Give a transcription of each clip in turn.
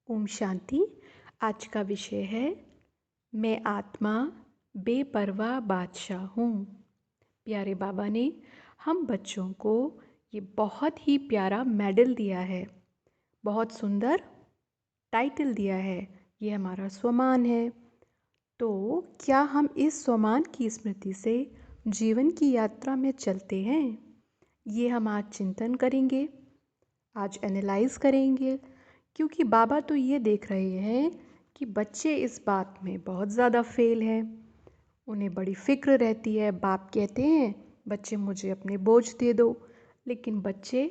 ओम शांति। आज का विषय है मैं आत्मा बेपरवाह बादशाह हूँ। प्यारे बाबा ने हम बच्चों को ये बहुत ही प्यारा मेडल दिया है, बहुत सुंदर टाइटल दिया है। ये हमारा स्वमान है। तो क्या हम इस स्वमान की स्मृति से जीवन की यात्रा में चलते हैं? ये हम आज चिंतन करेंगे, आज एनालाइज करेंगे, क्योंकि बाबा तो ये देख रहे हैं कि बच्चे इस बात में बहुत ज़्यादा फेल हैं। उन्हें बड़ी फ़िक्र रहती है। बाप कहते हैं बच्चे मुझे अपने बोझ दे दो, लेकिन बच्चे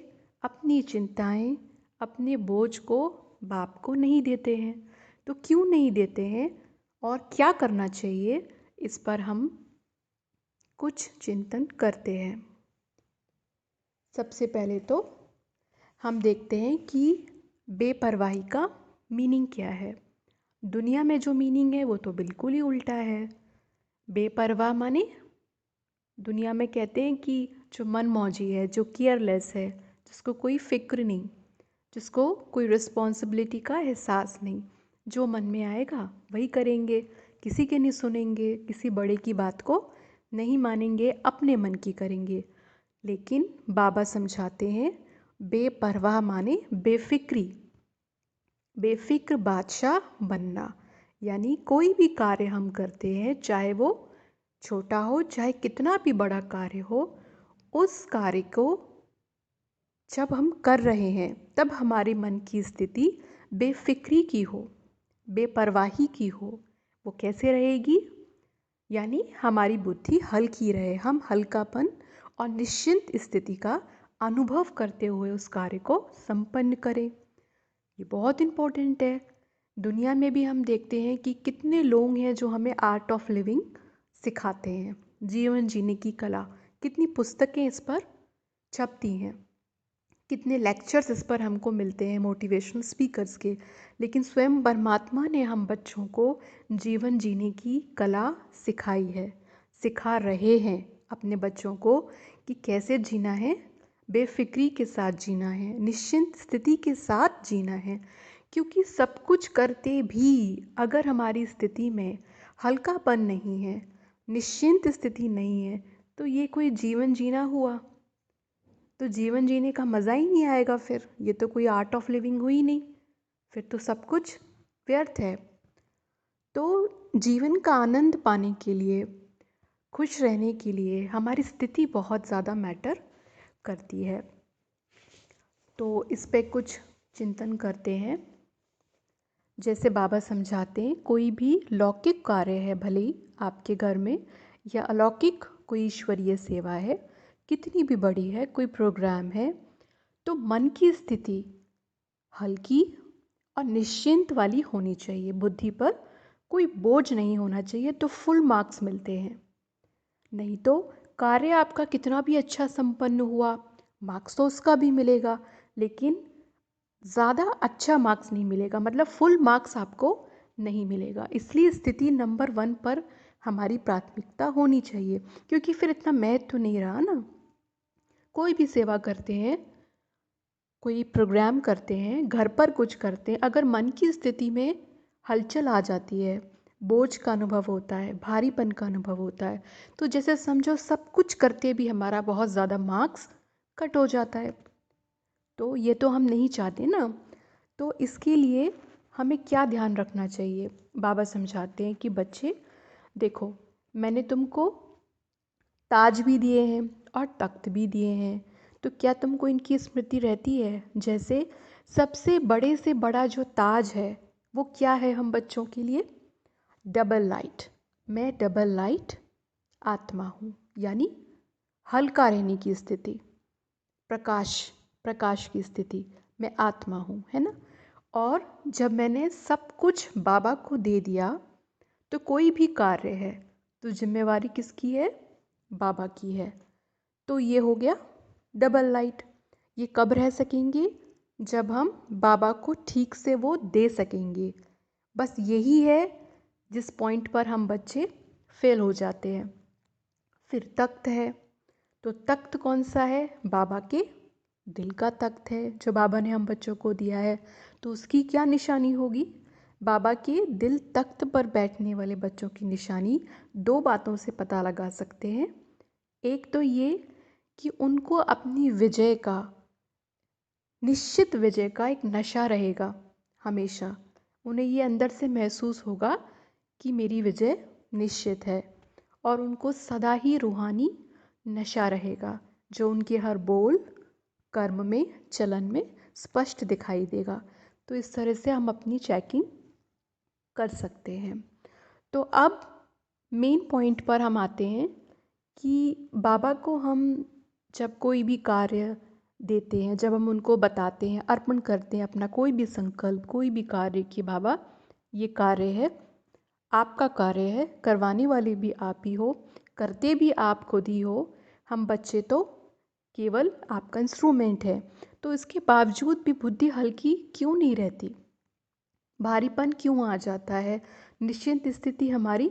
अपनी चिंताएं, अपने बोझ को बाप को नहीं देते हैं। तो क्यों नहीं देते हैं और क्या करना चाहिए, इस पर हम कुछ चिंतन करते हैं। सबसे पहले तो हम देखते हैं कि बेपरवाही का मीनिंग क्या है। दुनिया में जो मीनिंग है वो तो बिल्कुल ही उल्टा है। बेपरवाह माने दुनिया में कहते हैं कि जो मनमौजी है, जो केयरलेस है, जिसको कोई फ़िक्र नहीं, जिसको कोई रिस्पॉन्सिबिलिटी का एहसास नहीं, जो मन में आएगा वही करेंगे, किसी के नहीं सुनेंगे, किसी बड़े की बात को नहीं मानेंगे, अपने मन की करेंगे। लेकिन बाबा समझाते हैं बेपरवाह माने बेफिक्री, बेफिक्र बादशाह बनना। यानी कोई भी कार्य हम करते हैं, चाहे वो छोटा हो चाहे कितना भी बड़ा कार्य हो, उस कार्य को जब हम कर रहे हैं तब हमारे मन की स्थिति बेफिक्री की हो, बेपरवाही की हो। वो कैसे रहेगी? यानी हमारी बुद्धि हल्की रहे, हम हल्कापन और निश्चिंत स्थिति का अनुभव करते हुए उस कार्य को संपन्न करें। ये बहुत इम्पोर्टेंट है। दुनिया में भी हम देखते हैं कि कितने लोग हैं जो हमें आर्ट ऑफ लिविंग सिखाते हैं, जीवन जीने की कला। कितनी पुस्तकें इस पर छपती हैं, कितने लेक्चर्स इस पर हमको मिलते हैं मोटिवेशनल स्पीकर्स के। लेकिन स्वयं परमात्मा ने हम बच्चों को जीवन जीने की कला सिखाई है, सिखा रहे हैं अपने बच्चों को कि कैसे जीना है, बेफिक्री के साथ जीना है, निश्चिंत स्थिति के साथ जीना है। क्योंकि सब कुछ करते भी अगर हमारी स्थिति में हल्कापन नहीं है, निश्चिंत स्थिति नहीं है, तो ये कोई जीवन जीना हुआ? तो जीवन जीने का मज़ा ही नहीं आएगा। फिर ये तो कोई आर्ट ऑफ लिविंग हुई नहीं, फिर तो सब कुछ व्यर्थ है। तो जीवन का आनंद पाने के लिए, खुश रहने के लिए हमारी स्थिति बहुत ज़्यादा मैटर करती है। तो इस पे कुछ चिंतन करते हैं। जैसे बाबा समझाते हैं, कोई भी लौकिक कार्य है, भले ही आपके घर में, या अलौकिक कोई ईश्वरीय सेवा है, कितनी भी बड़ी है, कोई प्रोग्राम है, तो मन की स्थिति हल्की और निश्चिंत वाली होनी चाहिए। बुद्धि पर कोई बोझ नहीं होना चाहिए, तो फुल मार्क्स मिलते हैं। नहीं तो कार्य आपका कितना भी अच्छा संपन्न हुआ, मार्क्स तो उसका भी मिलेगा, लेकिन ज़्यादा अच्छा मार्क्स नहीं मिलेगा, मतलब फुल मार्क्स आपको नहीं मिलेगा। इसलिए स्थिति नंबर 1 पर हमारी प्राथमिकता होनी चाहिए, क्योंकि फिर इतना महत्व तो नहीं रहा ना। कोई भी सेवा करते हैं, कोई प्रोग्राम करते हैं, घर पर कुछ करते हैं, अगर मन की स्थिति में हलचल आ जाती है, बोझ का अनुभव होता है, भारीपन का अनुभव होता है, तो जैसे समझो सब कुछ करते भी हमारा बहुत ज़्यादा मार्क्स कट हो जाता है। तो ये तो हम नहीं चाहते ना। तो इसके लिए हमें क्या ध्यान रखना चाहिए? बाबा समझाते हैं कि बच्चे देखो, मैंने तुमको ताज भी दिए हैं और तख्त भी दिए हैं, तो क्या तुमको इनकी स्मृति रहती है? जैसे सबसे बड़े से बड़ा जो ताज है वो क्या है हम बच्चों के लिए? Double light. मैं डबल लाइट आत्मा हूँ, यानी हल्का रहने की स्थिति, प्रकाश, प्रकाश की स्थिति, मैं आत्मा हूँ, है ना। और जब मैंने सब कुछ बाबा को दे दिया, तो कोई भी कार्य है तो जिम्मेवारी किसकी है? बाबा की है। तो ये हो गया डबल लाइट। ये कब रह सकेंगे? जब हम बाबा को ठीक से वो दे सकेंगे। बस यही है जिस पॉइंट पर हम बच्चे फेल हो जाते हैं। फिर तख्त है, तो तख्त कौन सा है? बाबा के दिल का तख्त है जो बाबा ने हम बच्चों को दिया है, तो उसकी क्या निशानी होगी? बाबा के दिल तख्त पर बैठने वाले बच्चों की निशानी दो बातों से पता लगा सकते हैं। एक तो ये कि उनको अपनी विजय का, निश्चित विजय का एक नशा रहेगा हमेशा। उन्हें ये अंदर से महसूस होगा कि मेरी विजय निश्चित है, और उनको सदा ही रूहानी नशा रहेगा जो उनके हर बोल, कर्म में, चलन में स्पष्ट दिखाई देगा। तो इस तरह से हम अपनी चेकिंग कर सकते हैं। तो अब मेन पॉइंट पर हम आते हैं कि बाबा को हम जब कोई भी कार्य देते हैं, जब हम उनको बताते हैं, अर्पण करते हैं अपना कोई भी संकल्प, कोई भी कार्य कि बाबा ये कार्य है, आपका कार्य है, करवाने वाले भी आप ही हो, करते भी आप खुद ही हो, हम बच्चे तो केवल आपका इंस्ट्रूमेंट है। तो इसके बावजूद भी बुद्धि हल्की क्यों नहीं रहती? भारीपन क्यों आ जाता है? निश्चिंत स्थिति हमारी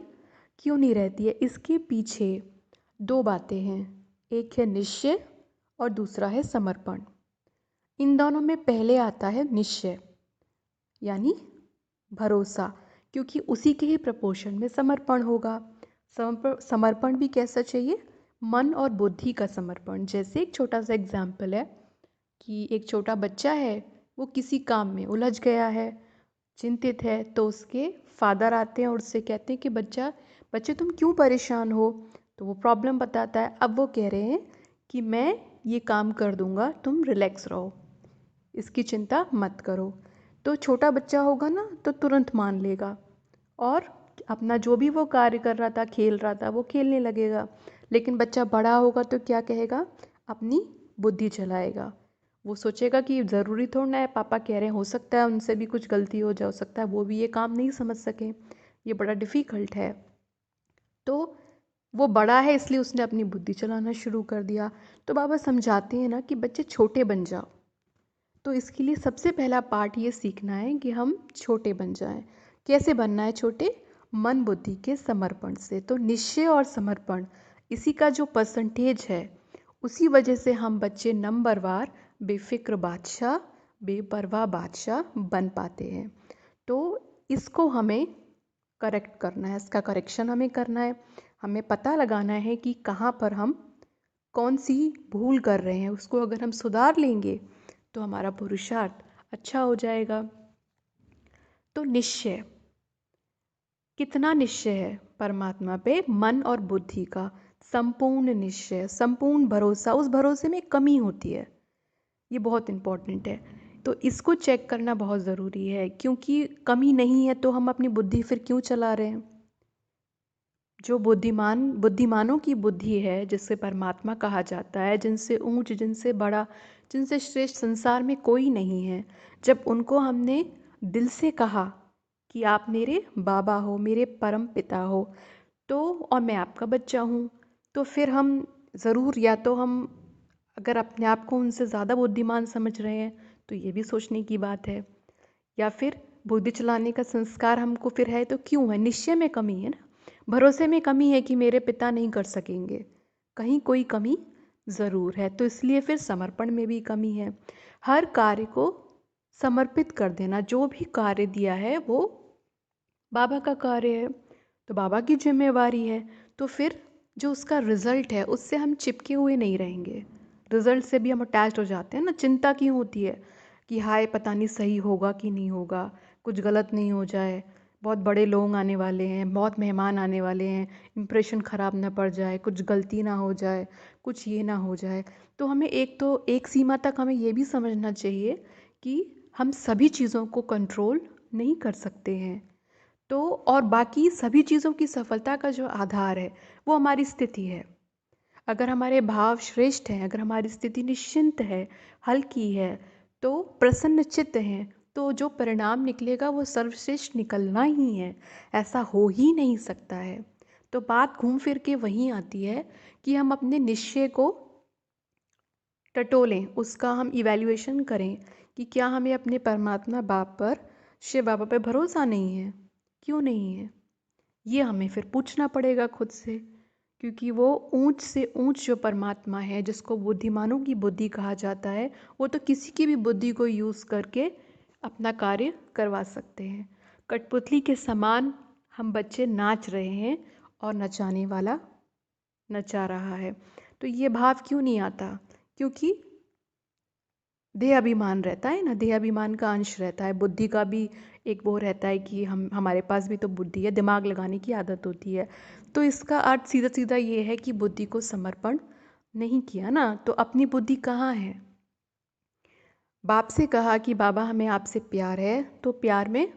क्यों नहीं रहती है? इसके पीछे दो बातें हैं, एक है निश्चय और दूसरा है समर्पण। इन दोनों में पहले आता है निश्चय, यानी भरोसा, क्योंकि उसी के ही प्रपोर्शन में समर्पण होगा। समर्पण भी कैसा चाहिए? मन और बुद्धि का समर्पण। जैसे एक छोटा सा एग्जाम्पल है कि एक छोटा बच्चा है, वो किसी काम में उलझ गया है, चिंतित है, तो उसके फादर आते हैं और उससे कहते हैं कि बच्चे तुम क्यों परेशान हो? तो वो प्रॉब्लम बताता है। अब वो कह रहे हैं कि मैं ये काम कर दूंगा, तुम रिलैक्स रहो, इसकी चिंता मत करो। तो छोटा बच्चा होगा ना, तो तुरंत मान लेगा और अपना जो भी वो कार्य कर रहा था, खेल रहा था, वो खेलने लगेगा। लेकिन बच्चा बड़ा होगा तो क्या कहेगा? अपनी बुद्धि चलाएगा। वो सोचेगा कि ज़रूरी थोड़ा है, पापा कह रहे हैं, हो सकता है उनसे भी कुछ गलती हो जा, सकता है वो भी ये काम नहीं समझ सके, ये बड़ा डिफ़िकल्ट है। तो वो बड़ा है इसलिए उसने अपनी बुद्धि चलाना शुरू कर दिया। तो बाबा समझाते हैं ना कि बच्चे छोटे बन जाओ। तो इसके लिए सबसे पहला पार्ट ये सीखना है कि हम छोटे बन जाएं। कैसे बनना है छोटे? मन बुद्धि के समर्पण से। तो निश्चय और समर्पण, इसी का जो परसेंटेज है, उसी वजह से हम बच्चे नंबरवार बेफिक्र बादशाह, बेपरवाह बादशाह बन पाते हैं। तो इसको हमें करेक्ट करना है, इसका करेक्शन हमें करना है। हमें पता लगाना है कि कहाँ पर हम कौन सी भूल कर रहे हैं। उसको अगर हम सुधार लेंगे तो हमारा पुरुषार्थ अच्छा हो जाएगा। तो निश्चय, कितना निश्चय है परमात्मा पे? मन और बुद्धि का संपूर्ण निश्चय, संपूर्ण भरोसा। उस भरोसे में कमी होती है, ये बहुत इम्पोर्टेंट है। तो इसको चेक करना बहुत ज़रूरी है, क्योंकि कमी नहीं है तो हम अपनी बुद्धि फिर क्यों चला रहे हैं? जो बुद्धिमानों की बुद्धि है, जिससे परमात्मा कहा जाता है, जिनसे ऊंच, जिनसे बड़ा, जिनसे श्रेष्ठ संसार में कोई नहीं है, जब उनको हमने दिल से कहा कि आप मेरे बाबा हो, मेरे परम पिता हो, तो और मैं आपका बच्चा हूँ, तो फिर हम ज़रूर, या तो हम अगर अपने आप को उनसे ज़्यादा बुद्धिमान समझ रहे हैं तो ये भी सोचने की बात है, या फिर बुद्धि चलाने का संस्कार हमको फिर है तो क्यों है? निश्चय में कमी है ना, भरोसे में कमी है कि मेरे पिता नहीं कर सकेंगे, कहीं कोई कमी ज़रूर है। तो इसलिए फिर समर्पण में भी कमी है। हर कार्य को समर्पित कर देना, जो भी कार्य दिया है वो बाबा का कार्य है, तो बाबा की जिम्मेवारी है। तो फिर जो उसका रिजल्ट है उससे हम चिपके हुए नहीं रहेंगे। रिजल्ट से भी हम अटैच हो जाते हैं ना। चिंता क्यों होती है कि हाय पता नहीं सही होगा कि नहीं होगा, कुछ गलत नहीं हो जाए, बहुत बड़े लोग आने वाले हैं, बहुत मेहमान आने वाले हैं, इम्प्रेशन ख़राब ना पड़ जाए, कुछ गलती ना हो जाए, कुछ ये ना हो जाए। तो हमें एक सीमा तक हमें ये भी समझना चाहिए कि हम सभी चीज़ों को कंट्रोल नहीं कर सकते हैं। तो और बाकी सभी चीज़ों की सफलता का जो आधार है वो हमारी स्थिति है। अगर हमारे भाव श्रेष्ठ हैं, अगर हमारी स्थिति निश्चिंत है, हल्की है, तो प्रसन्न चित्त हैं, तो जो परिणाम निकलेगा वो सर्वश्रेष्ठ निकलना ही है, ऐसा हो ही नहीं सकता है। तो बात घूम फिर के वहीं आती है कि हम अपने निश्चय को टटोलें, उसका हम इवैल्यूएशन करें कि क्या हमें अपने परमात्मा बाप पर, शिव बाबा पर भरोसा नहीं है? क्यों नहीं है? ये हमें फिर पूछना पड़ेगा खुद से, क्योंकि वो ऊंच से ऊंच जो परमात्मा है, जिसको बुद्धिमानों की बुद्धि कहा जाता है, वो तो किसी की भी बुद्धि को यूज़ करके अपना कार्य करवा सकते हैं। कठपुतली के समान हम बच्चे नाच रहे हैं और नचाने वाला नचा रहा है। तो ये भाव क्यों नहीं आता? क्योंकि देह अभिमान रहता है ना, देह अभिमान का अंश रहता है। बुद्धि का भी एक वो रहता है कि हमारे पास भी तो बुद्धि है, दिमाग लगाने की आदत होती है। तो इसका अर्थ सीधा सीधा ये है कि बुद्धि को समर्पण नहीं किया ना, तो अपनी बुद्धि कहाँ है? बाप से कहा कि बाबा हमें आपसे प्यार है, तो प्यार में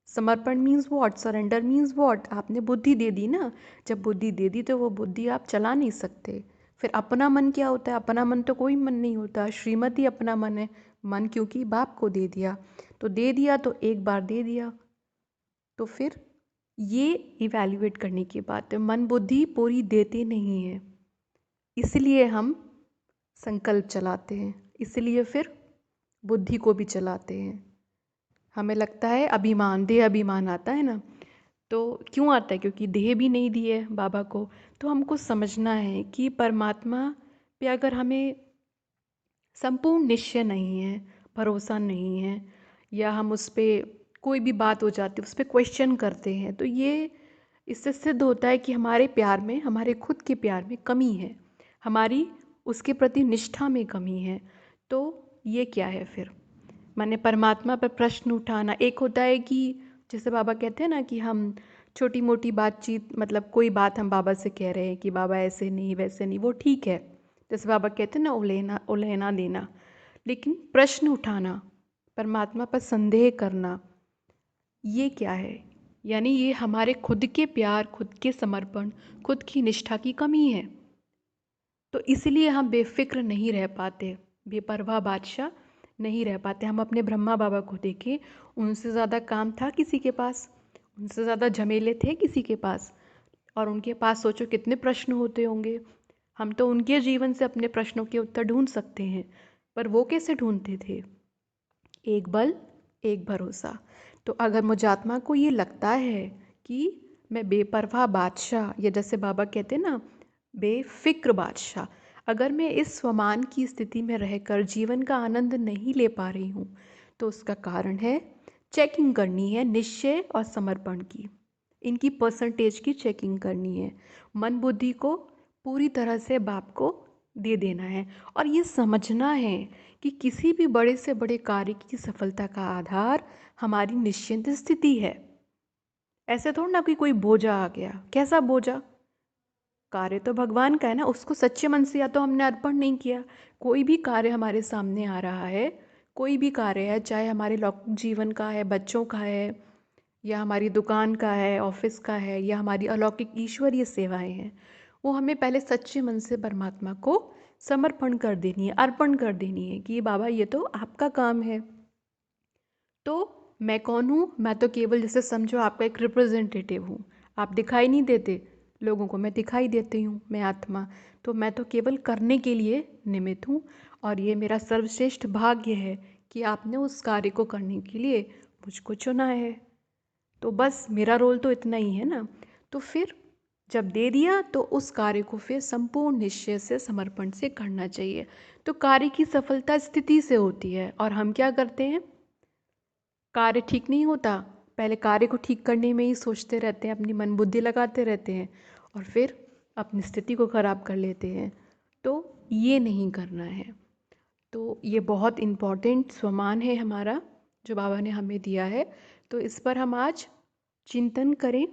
समर्पण means what, surrender means what? आपने बुद्धि दे दी ना। जब बुद्धि दे दी तो वो बुद्धि आप चला नहीं सकते। फिर अपना मन क्या होता है? अपना मन तो कोई मन नहीं होता, श्रीमती अपना मन है। मन क्योंकि बाप को दे दिया, तो दे दिया तो एक बार दे दिया। तो फिर ये इवैल्यूएट करने की बात है। मन बुद्धि पूरी देते नहीं है, इसलिए हम संकल्प चलाते हैं, इसलिए फिर बुद्धि को भी चलाते हैं। हमें लगता है अभिमान, देह अभिमान आता है ना। तो क्यों आता है? क्योंकि देह भी नहीं दी है बाबा को। तो हमको समझना है कि परमात्मा पे अगर हमें संपूर्ण निश्चय नहीं है, भरोसा नहीं है, या हम उस पर कोई भी बात हो जाती है उस पर क्वेश्चन करते हैं, तो ये इससे सिद्ध होता है कि हमारे प्यार में, हमारे खुद के प्यार में कमी है, हमारी उसके प्रति निष्ठा में कमी है। तो ये क्या है फिर? माने परमात्मा पर प्रश्न उठाना। एक होता है कि जैसे बाबा कहते हैं ना कि हम छोटी मोटी बातचीत, मतलब कोई बात हम बाबा से कह रहे हैं कि बाबा ऐसे नहीं वैसे नहीं, वो ठीक है। जैसे बाबा कहते हैं ना, उलहना उलहना देना। लेकिन प्रश्न उठाना, परमात्मा पर संदेह करना, ये क्या है? यानी ये हमारे खुद के प्यार, खुद के समर्पण, खुद की निष्ठा की कमी है। तो इसलिए हम बेफिक्र नहीं रह पाते, बेपरवाह बादशाह नहीं रह पाते। हम अपने ब्रह्मा बाबा को देखें, उनसे ज़्यादा काम था किसी के पास? उनसे ज़्यादा झमेले थे किसी के पास? और उनके पास सोचो कितने प्रश्न होते होंगे। हम तो उनके जीवन से अपने प्रश्नों के उत्तर ढूंढ सकते हैं, पर वो कैसे ढूंढते थे? एक बल, एक भरोसा। तो अगर मुझ आत्मा को ये लगता है कि मैं बेपरवाह बादशाह, या जैसे बाबा कहते हैं ना, बेफिक्र बादशाह, अगर मैं इस स्वमान की स्थिति में रहकर जीवन का आनंद नहीं ले पा रही हूँ, तो उसका कारण है चेकिंग करनी है निश्चय और समर्पण की। इनकी परसेंटेज की चेकिंग करनी है। मन बुद्धि को पूरी तरह से बाप को दे देना है, और ये समझना है कि किसी भी बड़े से बड़े कार्य की सफलता का आधार हमारी निश्चिंत स्थिति है। ऐसे थोड़ा ना कि कोई बोझा आ गया। कैसा बोझा? कार्य तो भगवान का है ना, उसको सच्चे मन से या तो हमने अर्पण नहीं किया। कोई भी कार्य हमारे सामने आ रहा है, कोई भी कार्य है, चाहे हमारे लौकिक जीवन का है, बच्चों का है, या हमारी दुकान का है, ऑफिस का है, या हमारी अलौकिक ईश्वरीय सेवाएं हैं, वो हमें पहले सच्चे मन से परमात्मा को समर्पण कर देनी है, अर्पण कर देनी है कि बाबा ये तो आपका काम है। तो मैं कौन हूँ? मैं तो केवल, जैसे समझो आपका एक रिप्रेजेंटेटिव हूँ। आप दिखाई नहीं देते लोगों को, मैं दिखाई देती हूँ, मैं आत्मा। तो मैं तो केवल करने के लिए निमित्त हूँ, और ये मेरा सर्वश्रेष्ठ भाग्य है कि आपने उस कार्य को करने के लिए मुझको चुना है। तो बस मेरा रोल तो इतना ही है ना। तो फिर जब दे दिया तो उस कार्य को फिर संपूर्ण निश्चय से, समर्पण से करना चाहिए। तो कार्य की सफलता स्थिति से होती है, और हम क्या करते हैं? कार्य ठीक नहीं होता, पहले कार्य को ठीक करने में ही सोचते रहते हैं, अपनी मन बुद्धि लगाते रहते हैं, और फिर अपनी स्थिति को खराब कर लेते हैं। तो ये नहीं करना है। तो ये बहुत इम्पॉर्टेंट स्वमान है हमारा, जो बाबा ने हमें दिया है। तो इस पर हम आज चिंतन करें,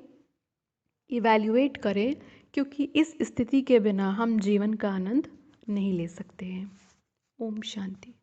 इवैल्यूएट करें, क्योंकि इस स्थिति के बिना हम जीवन का आनंद नहीं ले सकते हैं। ओम शांति।